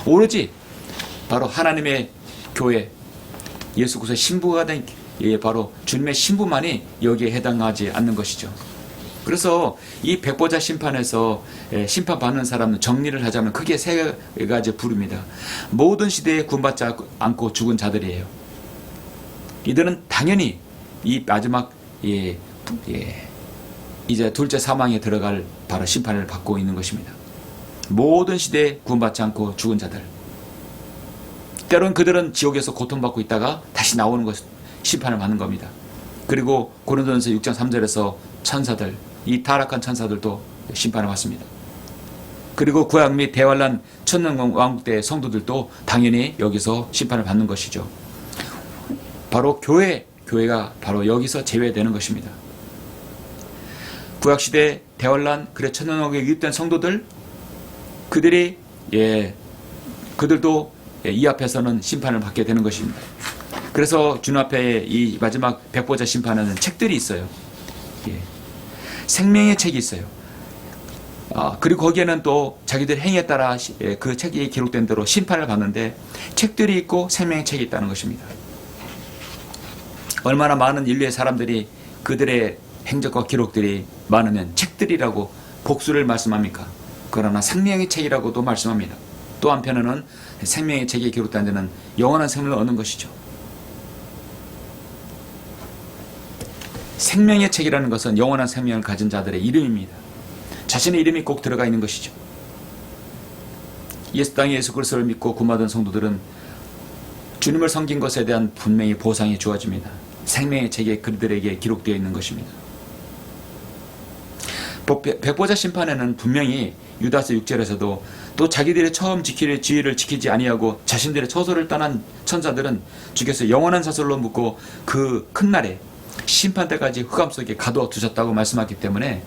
오로지 바로 하나님의 교회, 예수 그리스도의 신부가 된 바로 주님의 신부만이 여기에 해당하지 않는 것이죠. 그래서 이 백보자 심판에서 심판받는 사람은 정리를 하자면 크게 세 가지 부릅니다. 모든 시대에 구원받지 않고 죽은 자들이에요. 이들은 당연히 이 마지막 이제 둘째 사망에 들어갈 바로 심판을 받고 있는 것입니다. 모든 시대에 구원받지 않고 죽은 자들, 때론 그들은 지옥에서 고통받고 있다가 다시 나오는 것, 심판을 받는 겁니다. 그리고 고린도전서 6장 3절에서 천사들, 이 타락한 천사들도 심판을 받습니다. 그리고 구약 및 대환란 천년왕국 때 성도들도 당연히 여기서 심판을 받는 것이죠. 바로 교회가 바로 여기서 제외되는 것입니다. 구약시대 대환란 그래 천년왕국에 유입된 성도들, 그들도 이 앞에서는 심판을 받게 되는 것입니다. 그래서 주님 앞에 이 마지막 백보자 심판하는 책들이 있어요. 생명의 책이 있어요. 그리고 거기에는 또 자기들 행위에 따라 그 책이 기록된 대로 심판을 받는데 책들이 있고 생명의 책이 있다는 것입니다. 얼마나 많은 인류의 사람들이 그들의 행적과 기록들이 많으면 책들이라고 복수를 말씀합니까? 그러나 생명의 책이라고도 말씀합니다. 또 한편에는 생명의 책에 기록된 데는 영원한 생명을 얻는 것이죠. 생명의 책이라는 것은 영원한 생명을 가진 자들의 이름입니다. 자신의 이름이 꼭 들어가 있는 것이죠. 예수 땅에 예수 그리스도를 믿고 구원받은 성도들은 주님을 섬긴 것에 대한 분명히 보상이 주어집니다. 생명의 책에 그들에게 기록되어 있는 것입니다. 백보자 심판에는 분명히 유다서 6절에서도 또 자기들의 처음 지킬 지위를 지키지 아니하고 자신들의 처소를 떠난 천사들은 주께서 영원한 사슬로 묶고 그 큰 날에 심판 때까지 흑암 속에 가두어 두셨다고 말씀하기 때문에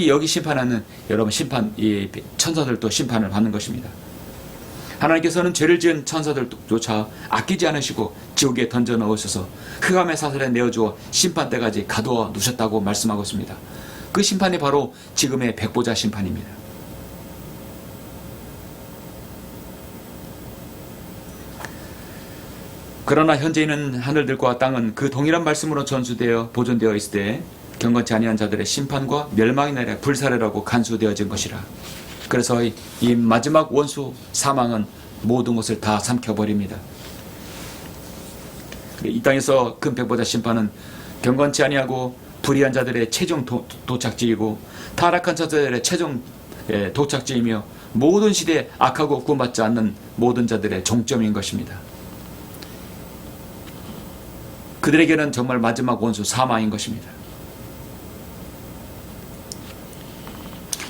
여기 심판하는 여러분 이 천사들도 심판을 받는 것입니다. 하나님께서는 죄를 지은 천사들조차 아끼지 않으시고 지옥에 던져 넣으셔서 흑암의 사슬에 내어주어 심판 때까지 가두어 두셨다고 말씀하고 있습니다. 그 심판이 바로 지금의 백보자 심판입니다. 그러나 현재는 하늘들과 땅은 그 동일한 말씀으로 전수되어 보존되어 있을 때 경건치 아니한 자들의 심판과 멸망의 날에 불사르라고 간수되어진 것이라. 그래서 이 마지막 원수 사망은 모든 것을 다 삼켜버립니다. 이 땅에서 큰 백보자 심판은 경건치 아니하고 불의한 자들의 최종 도착지이고 타락한 자들의 최종 도착지이며 모든 시대에 악하고 구원받지 않는 모든 자들의 종점인 것입니다. 그들에게는 정말 마지막 원수 사망인 것입니다.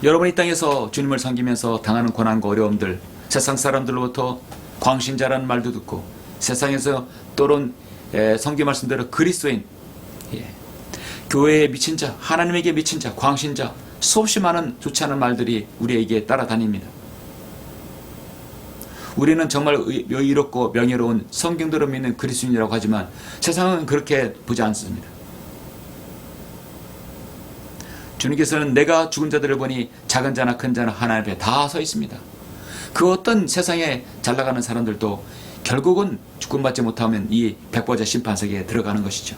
여러분 이 땅에서 주님을 섬기면서 당하는 고난과 어려움들, 세상 사람들로부터 광신자라는 말도 듣고 세상에서 또는 성경 말씀대로 그리스도인, 교회에 미친 자, 하나님에게 미친 자, 광신자, 수없이 많은 좋지 않은 말들이 우리에게 따라다닙니다. 우리는 정말 의롭고 명예로운 성경대로 믿는 그리스도인이라고 하지만 세상은 그렇게 보지 않습니다. 주님께서는 내가 죽은 자들을 보니 작은 자나 큰 자나 하나님 앞에 다 서 있습니다. 그 어떤 세상에 잘 나가는 사람들도 결국은 주권받지 못하면 이 백보자 심판석에 들어가는 것이죠.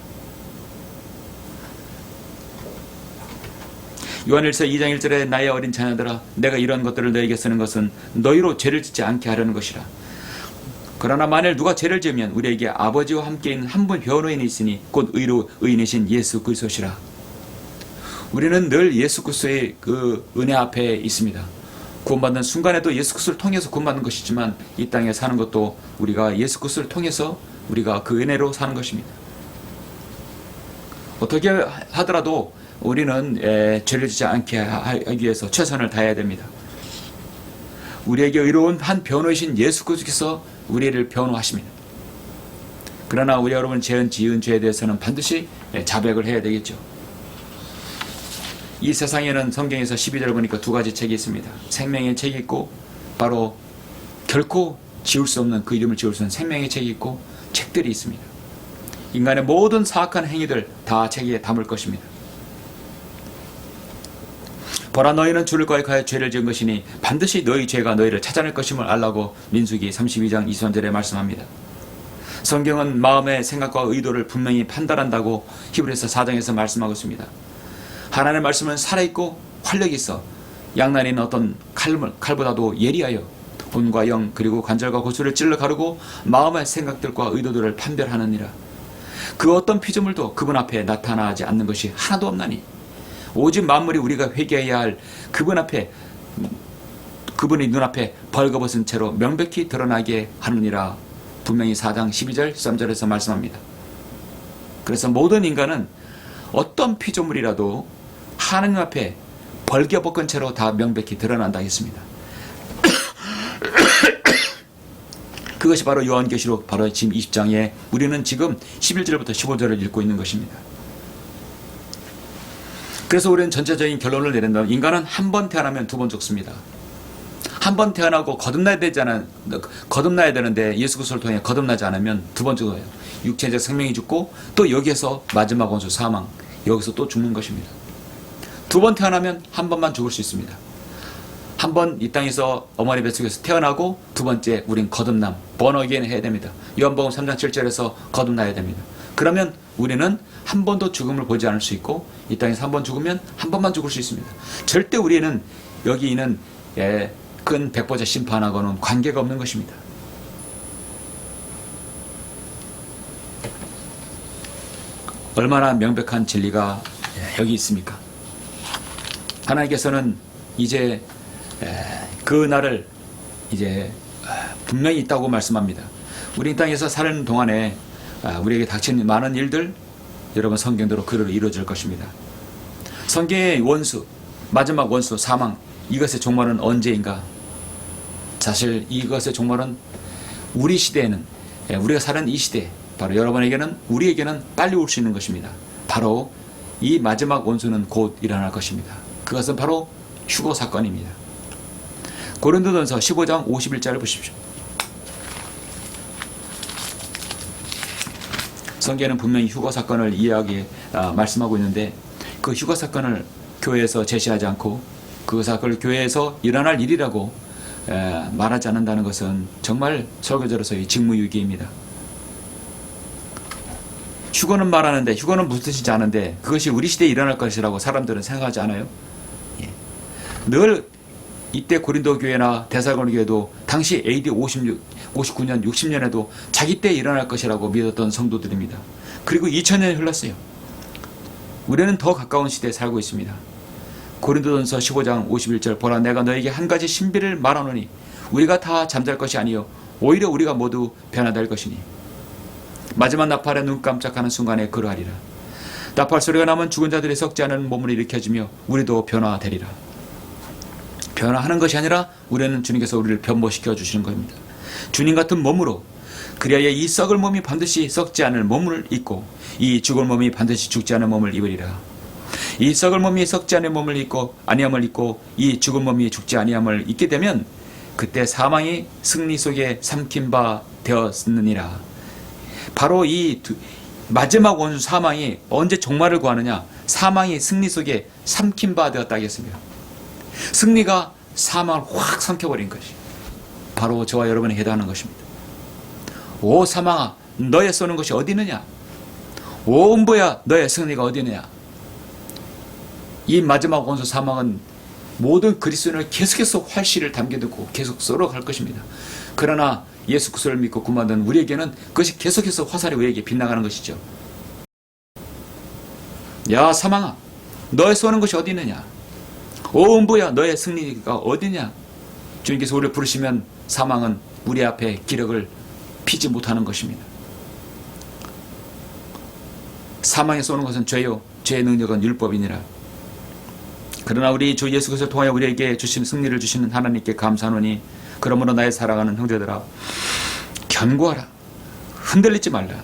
요한일서 2장 1절에 나의 어린 자녀들아 내가 이런 것들을 너에게 쓰는 것은 너희로 죄를 짓지 않게 하려는 것이라. 그러나 만일 누가 죄를 지으면 우리에게 아버지와 함께 있는 한 분 변호인이 있으니 곧 의인이신 예수 그리스도시라. 우리는 늘 예수 그리스도의 그 은혜 앞에 있습니다. 구원받는 순간에도 예수 그리스도를 통해서 구원받는 것이지만 이 땅에 사는 것도 우리가 예수 그리스도를 통해서 우리가 그 은혜로 사는 것입니다. 어떻게 하더라도 우리는 죄를 짓지 않게 하기 위해서 최선을 다해야 됩니다. 우리에게 의로운 한 변호이신 예수 그리스도께서 우리를 변호하십니다. 그러나 우리 여러분 지은 죄에 대해서는 반드시 자백을 해야 되겠죠. 이 세상에는 성경에서 12절 보니까 두 가지 책이 있습니다. 생명의 책이 있고 바로 결코 지울 수 없는 그 이름을 지울 수 없는 생명의 책이 있고 책들이 있습니다. 인간의 모든 사악한 행위들 다 책에 담을 것입니다. 보라 너희는 주를 거역하여 죄를 지은 것이니 반드시 너희 죄가 너희를 찾아낼 것임을 알라고 민수기 32장 23절에 말씀합니다. 성경은 마음의 생각과 의도를 분명히 판단한다고 히브리서 4장에서 말씀하고 있습니다. 하나님의 말씀은 살아있고 활력이 있어 양날에 있는 어떤 칼보다도 예리하여魂과 영 그리고 관절과 고수를 찔러 가르고 마음의 생각들과 의도들을 판별하느니라. 그 어떤 피조물도 그분 앞에 나타나지 않는 것이 하나도 없나니 오직 만물이 우리가 회개해야 할 그분 앞에 그분의 눈앞에 벌거벗은 채로 명백히 드러나게 하느니라. 분명히 4장 12절 13절에서 말씀합니다. 그래서 모든 인간은 어떤 피조물이라도 하나님 앞에 벌거벗은 채로 다 명백히 드러난다 했습니다. 그것이 바로 요한계시록 바로 지금 20장에 우리는 지금 11절부터 15절을 읽고 있는 것입니다. 그래서 우리는 전체적인 결론을 내린다면 인간은 한 번 태어나면 두 번 죽습니다. 한 번 태어나고 거듭나야 되는데 예수 그리스도를 통해 거듭나지 않으면 두 번 죽어요. 육체적 생명이 죽고 또 여기에서 마지막 원수 사망, 여기서 또 죽는 것입니다. 두 번 태어나면 한 번만 죽을 수 있습니다. 한 번 이 땅에서 어머니 뱃속에서 태어나고 두 번째 우린 거듭남, born again 해야 됩니다. 요한복음 3장 7절에서 거듭나야 됩니다. 그러면 우리는 한 번도 죽음을 보지 않을 수 있고 이 땅에서 한 번 죽으면 한 번만 죽을 수 있습니다. 절대 우리는 여기 있는 큰 백보자 심판하고는 관계가 없는 것입니다. 얼마나 명백한 진리가 여기 있습니까? 하나님께서는 이제 그 날을 이제 분명히 있다고 말씀합니다. 우리 이 땅에서 사는 동안에 우리에게 닥친 많은 일들 여러분 성경대로 그대로 이루어질 것입니다. 성경의 원수, 마지막 원수 사망, 이것의 종말은 언제인가? 사실 이것의 종말은 우리 시대에는 우리가 사는 이 시대 바로 여러분에게는 우리에게는 빨리 올 수 있는 것입니다. 바로 이 마지막 원수는 곧 일어날 것입니다. 그것은 바로 휴거 사건입니다. 고린도전서 15장 51절을 보십시오. 성경에는 분명히 휴거 사건을 말씀하고 있는데 그 휴거 사건을 교회에서 제시하지 않고 그 사건을 교회에서 일어날 일이라고 말하지 않는다는 것은 정말 설교자로서의 직무유기입니다. 휴거는 말하는데 휴거는 무슨 뜻인지 아는데 그것이 우리 시대에 일어날 것이라고 사람들은 생각하지 않아요? 늘 이때 고린도 교회나 데살로니가 교회도 당시 AD 59년 60년에도 자기 때 일어날 것이라고 믿었던 성도들입니다. 그리고 2000년이 흘렀어요. 우리는 더 가까운 시대에 살고 있습니다. 고린도전서 15장 51절 보라 내가 너에게 한 가지 신비를 말하노니 우리가 다 잠잘 것이 아니요 오히려 우리가 모두 변화될 것이니 마지막 나팔에 눈 깜짝하는 순간에 그러하리라. 나팔 소리가 나면 죽은 자들이 썩지 않은 몸을 일으켜주며 우리도 변화되리라. 변화하는 것이 아니라 우리는 주님께서 우리를 변모시켜 주시는 겁니다. 주님 같은 몸으로 그리하여 이 썩을 몸이 반드시 썩지 않을 몸을 입고 이 죽을 몸이 반드시 죽지 않을 몸을 입으리라. 이 썩을 몸이 썩지 아니함을 아니함을 입고 이 죽은 몸이 죽지 아니함을 입게 되면 그때 사망이 승리 속에 삼킨 바 되었느니라. 바로 이 마지막 원수 사망이 언제 종말을 구하느냐? 사망이 승리 속에 삼킨 바 되었다 하겠습니다. 승리가 사망을 확 삼켜버린 것이 바로 저와 여러분에 해당하는 것입니다. 오 사망아, 너의 쏘는 것이 어디 있느냐? 오 음부야, 너의 승리가 어디 있느냐? 이 마지막 원수 사망은 모든 그리스도인을 계속해서 활시를 담겨두고 계속 썰어갈 것입니다. 그러나 예수 그리스도를 믿고 구원받은 우리에게는 그것이 계속해서 화살이 우리에게 빗나가는 것이죠. 야 사망아, 너의 쏘는 것이 어디 있느냐? 오 음부야, 너의 승리가 어디냐? 주님께서 우리를 부르시면 사망은 우리 앞에 기력을 피지 못하는 것입니다. 사망에 쏘는 것은 죄요, 죄의 능력은 율법이니라. 그러나 우리 주 예수 그리스도를 통하여 우리에게 주신 승리를 주시는 하나님께 감사하노니 그러므로 나의 사랑하는 형제들아, 견고하라, 흔들리지 말라,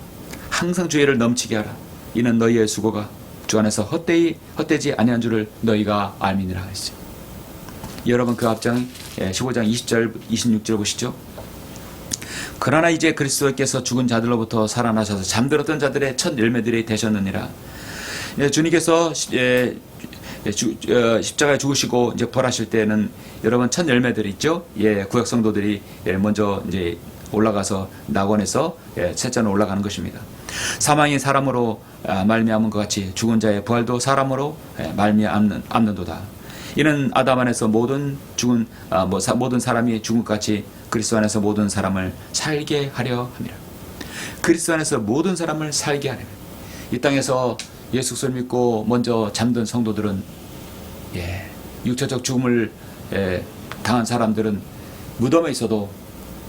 항상 주의를 넘치게 하라. 이는 너희의 수고가 주 안에서 헛되지 아니한 줄을 너희가 알미니라 했어요. 여러분 그 앞장 15장 20절 26절 보시죠. 그러나 이제 그리스도께서 죽은 자들로부터 살아나셔서 잠들었던 자들의 첫 열매들이 되셨느니라. 주님께서 십자가에 죽으시고 이제 부활하실 때는 여러분 첫 열매들이 있죠. 구약 성도들이 먼저 이제 올라가서 낙원에서 셋째로 올라가는 것입니다. 사망이 사람으로 말미암은 것 같이 죽은 자의 부활도 사람으로 말미암는도다. 이는 아담 안에서 모든 사람이 죽은 것 같이 그리스도 안에서 모든 사람을 살게 하려 함이라. 그리스도 안에서 모든 사람을 살게 하려. 이 땅에서 예수 그리스도를 믿고 먼저 잠든 성도들은 육체적 죽음을 당한 사람들은 무덤에 있어도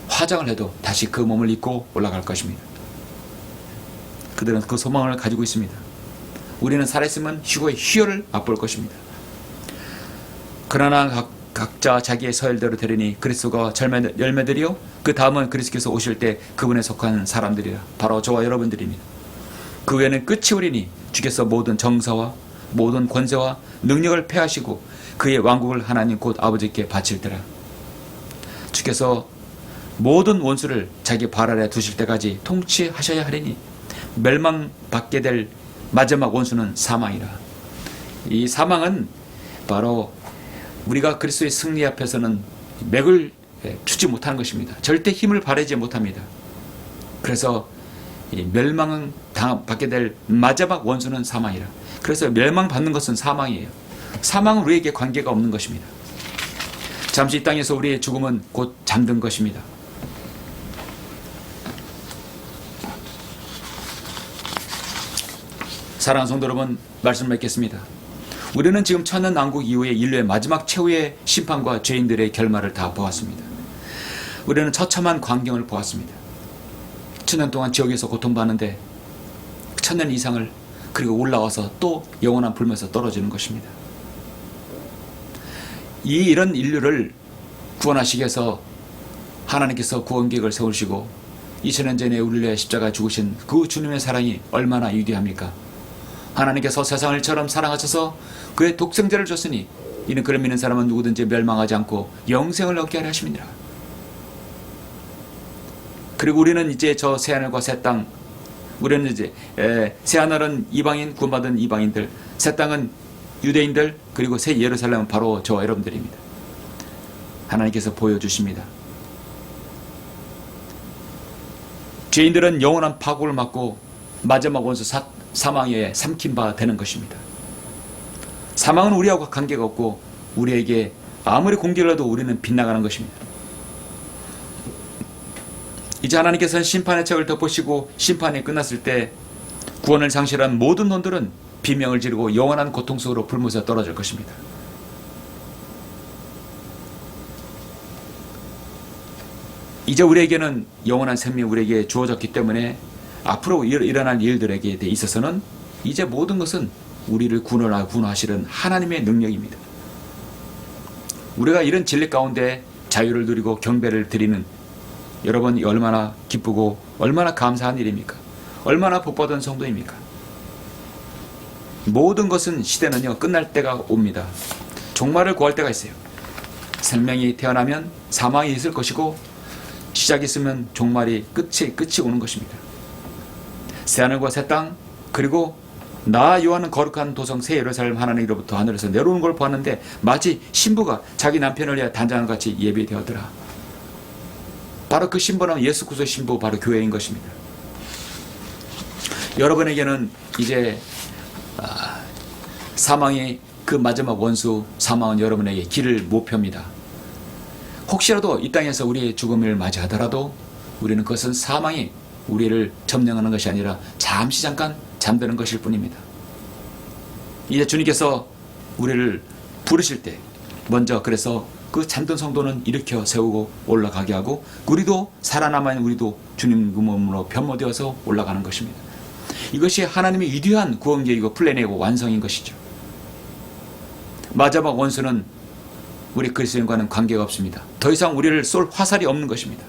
화장을 해도 다시 그 몸을 입고 올라갈 것입니다. 그들은 그 소망을 가지고 있습니다. 우리는 살아있으면 휴거의 희열을 맛볼 것입니다. 그러나 각자 자기의 서열대로 되리니 그리스도가 열매들이요 그 다음은 그리스도께서 오실 때 그분에 속한 사람들이라. 바로 저와 여러분들입니다. 그 후에는 끝이 오리니 주께서 모든 정사와 모든 권세와 능력을 패하시고 그의 왕국을 하나님 곧 아버지께 바칠 때라. 주께서 모든 원수를 자기 발 아래 두실 때까지 통치하셔야 하리니 멸망받게 될 마지막 원수는 사망이라. 이 사망은 바로 우리가 그리스도의 승리 앞에서는 맥을 추지 못하는 것입니다. 절대 힘을 발휘하지 못합니다. 그래서 이 멸망은 받게 될 마지막 원수는 사망이라. 그래서 멸망받는 것은 사망이에요. 사망은 우리에게 관계가 없는 것입니다. 잠시 이 땅에서 우리의 죽음은 곧 잠든 것입니다. 사랑하는 성도 여러분, 말씀을 맺겠습니다. 우리는 지금 천년왕국 이후에 인류의 마지막 최후의 심판과 죄인들의 결말을 다 보았습니다. 우리는 처참한 광경을 보았습니다. 천년 동안 지옥에서 고통받는데 천년 이상을 그리고 올라와서 또 영원한 불면서 떨어지는 것입니다. 이런 인류를 구원하시기 위해서 하나님께서 구원계획을 세우시고 2000년 전에 우리를 위해 십자가에 죽으신 그 주님의 사랑이 얼마나 위대합니까? 하나님께서 세상을 처럼 사랑하셔서 그의 독생자를 줬으니 이는 그를 믿는 사람은 누구든지 멸망하지 않고 영생을 얻게 하려 하심이니라. 그리고 우리는 이제 저 새하늘과 새 땅, 우리는 이제 새하늘은 이방인, 구원받은 이방인들, 새 땅은 유대인들, 그리고 새 예루살렘은 바로 저와 여러분들입니다. 하나님께서 보여주십니다. 죄인들은 영원한 파국을 맞고 마지막 원수 사망에 삼킨 바 되는 것입니다. 사망은 우리하고 관계가 없고 우리에게 아무리 공격을 해도 우리는 빗나가는 것입니다. 이제 하나님께서는 심판의 책을 덮으시고 심판이 끝났을 때 구원을 상실한 모든 놈들은 비명을 지르고 영원한 고통 속으로 불못에 떨어질 것입니다. 이제 우리에게는 영원한 생명이 우리에게 주어졌기 때문에 앞으로 일어날 일들에 있어서는 이제 모든 것은 우리를 구원하시는 하나님의 능력입니다. 우리가 이런 진리 가운데 자유를 누리고 경배를 드리는 여러분이 얼마나 기쁘고 얼마나 감사한 일입니까? 얼마나 복받은 성도입니까? 모든 것은 시대는요 끝날 때가 옵니다. 종말을 구할 때가 있어요. 생명이 태어나면 사망이 있을 것이고 시작이 있으면 종말이 끝이 오는 것입니다. 새하늘과 새 땅 그리고 나 요한은 거룩한 도성 새 예루살렘 하나님으로부터 하늘에서 내려오는 걸 보았는데 마치 신부가 자기 남편을 위해 단장한 같이 예배되었더라. 바로 그 신부는 예수 그리스도의 신부 바로 교회인 것입니다. 여러분에게는 이제 사망의 그 마지막 원수 사망은 여러분에게 길을 못 펴니다. 혹시라도 이 땅에서 우리의 죽음을 맞이하더라도 우리는 그것은 사망이 우리를 점령하는 것이 아니라 잠시 잠깐 잠드는 것일 뿐입니다. 이제 주님께서 우리를 부르실 때 먼저 그래서 그 잠든 성도는 일으켜 세우고 올라가게 하고 우리도 살아남아 있는 우리도 주님 그 몸으로 변모되어서 올라가는 것입니다. 이것이 하나님의 위대한 구원 계획이고 플랜이고 완성인 것이죠. 마지막 원수는 우리 그리스도인과는 관계가 없습니다. 더 이상 우리를 쏠 화살이 없는 것입니다.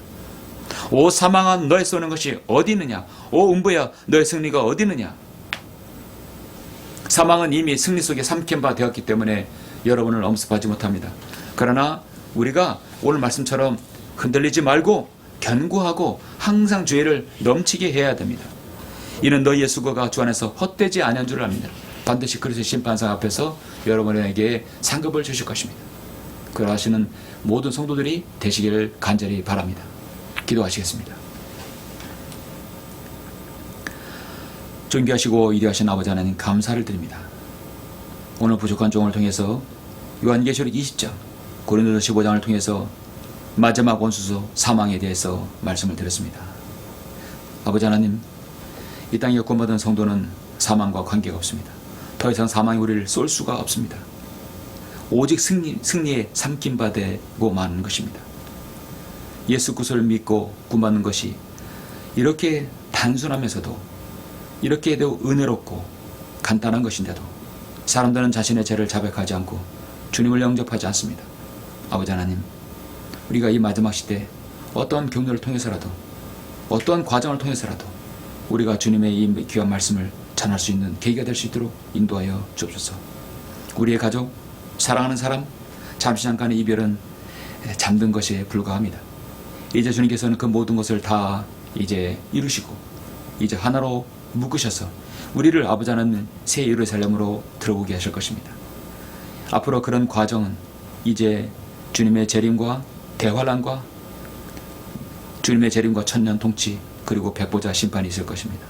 오 사망아 너의 쏘는 것이 어디 있느냐? 오 음부야 너의 승리가 어디 있느냐? 사망은 이미 승리 속에 삼킨 바 되었기 때문에 여러분을 엄습하지 못합니다. 그러나 우리가 오늘 말씀처럼 흔들리지 말고 견고하고 항상 주의를 넘치게 해야 됩니다. 이는 너희의 수고가 주 안에서 헛되지 않은 줄 압니다. 반드시 그리스도의 심판상 앞에서 여러분에게 상급을 주실 것입니다. 그러하시는 모든 성도들이 되시기를 간절히 바랍니다. 기도하시겠습니다. 존귀하시고 위대하신 아버지 하나님 감사를 드립니다. 오늘 부족한 종을 통해서 요한계시록 20장 고린도서 15장을 통해서 마지막 원수소 사망에 대해서 말씀을 드렸습니다. 아버지 하나님 이 땅에 구원받은 성도는 사망과 관계가 없습니다. 더 이상 사망이 우리를 쏠 수가 없습니다. 오직 승리에 삼킴받고 마는 것입니다. 예수 그리스도를 믿고 구원받는 것이 이렇게 단순하면서도 이렇게도 은혜롭고 간단한 것인데도 사람들은 자신의 죄를 자백하지 않고 주님을 영접하지 않습니다. 아버지 하나님 우리가 이 마지막 시대 어떤 경로를 통해서라도 어떤 과정을 통해서라도 우리가 주님의 이 귀한 말씀을 전할 수 있는 계기가 될 수 있도록 인도하여 주옵소서. 우리의 가족, 사랑하는 사람, 잠시 잠깐의 이별은 잠든 것에 불과합니다. 이제 주님께서는 그 모든 것을 다 이제 이루시고 이제 하나로 묶으셔서 우리를 아버지 하나님 새 예루살렘으로 들어오게 하실 것입니다. 앞으로 그런 과정은 이제 주님의 재림과 대환란과 주님의 재림과 천년 통치 그리고 백보자 심판이 있을 것입니다.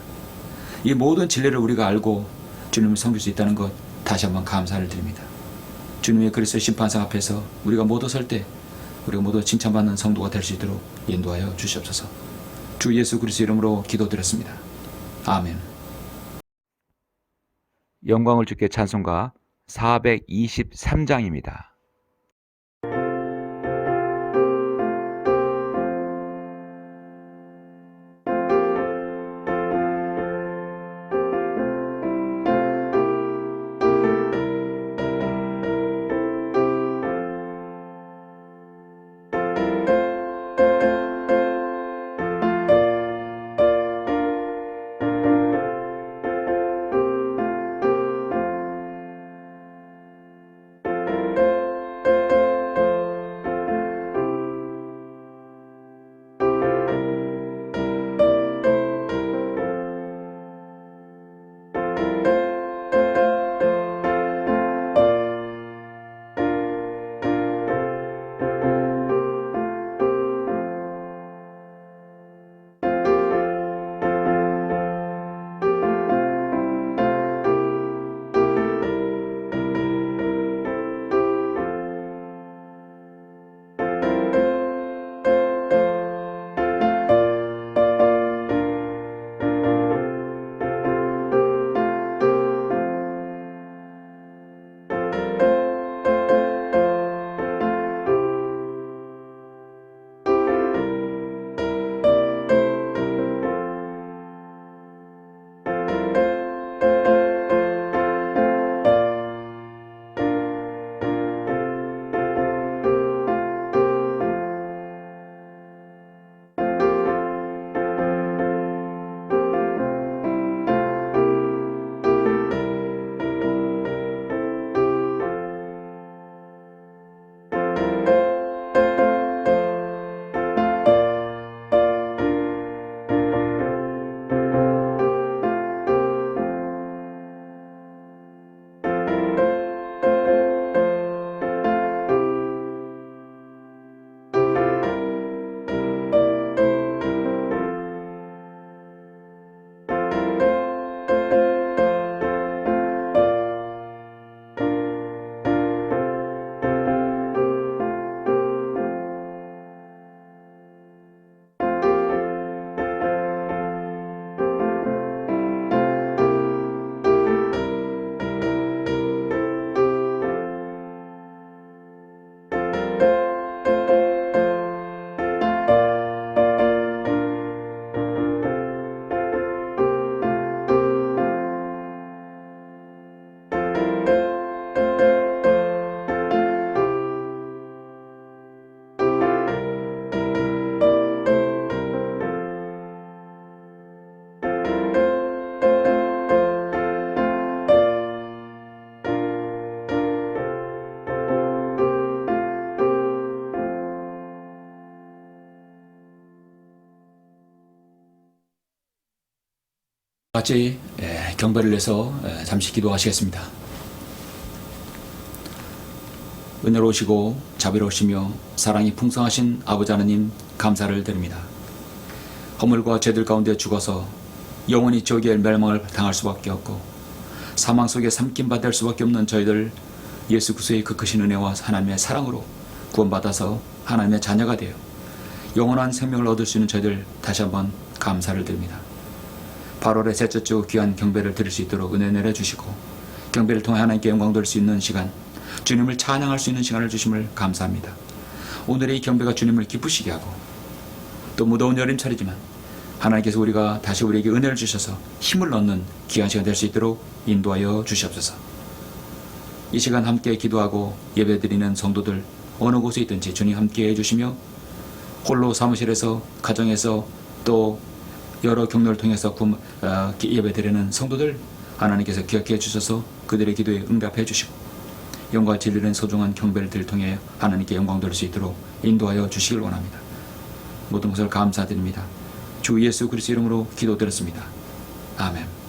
이 모든 진리를 우리가 알고 주님을 섬길 수 있다는 것 다시 한번 감사를 드립니다. 주님의 그리스도 심판상 앞에서 우리가 모두 설 때 우리가 모두 칭찬받는 성도가 될 수 있도록 인도하여 주시옵소서. 주 예수 그리스도 이름으로 기도드렸습니다. 아멘. 영광을 주께 찬송가 423장입니다. 같이 경배를 해서 잠시 기도하시겠습니다. 은혜로우시고 자비로우시며 사랑이 풍성하신 아버지 하나님 감사를 드립니다. 허물과 죄들 가운데 죽어서 영원히 저기에 멸망을 당할 수밖에 없고 사망 속에 삼킴받을 수밖에 없는 저희들 예수 그리스도의 그 크신 은혜와 하나님의 사랑으로 구원받아서 하나님의 자녀가 되어 영원한 생명을 얻을 수 있는 저희들 다시 한번 감사를 드립니다. 8월의 셋째 주 귀한 경배를 드릴 수 있도록 은혜 내려주시고 경배를 통해 하나님께 영광 돌릴 수 있는 시간, 주님을 찬양할 수 있는 시간을 주심을 감사합니다. 오늘의 이 경배가 주님을 기쁘시게 하고 또 무더운 여름철이지만 하나님께서 우리가 다시 우리에게 은혜를 주셔서 힘을 얻는 귀한 시간 될 수 있도록 인도하여 주시옵소서. 이 시간 함께 기도하고 예배드리는 성도들 어느 곳에 있든지 주님 함께 해주시며 홀로 사무실에서 가정에서 또 여러 경로를 통해서 예배드리는 성도들 하나님께서 기억해 주셔서 그들의 기도에 응답해 주시고 영광 진리는 소중한 경배를 통해 하나님께 영광 돌릴 수 있도록 인도하여 주시길 원합니다. 모든 것을 감사드립니다. 주 예수 그리스도 이름으로 기도드렸습니다. 아멘.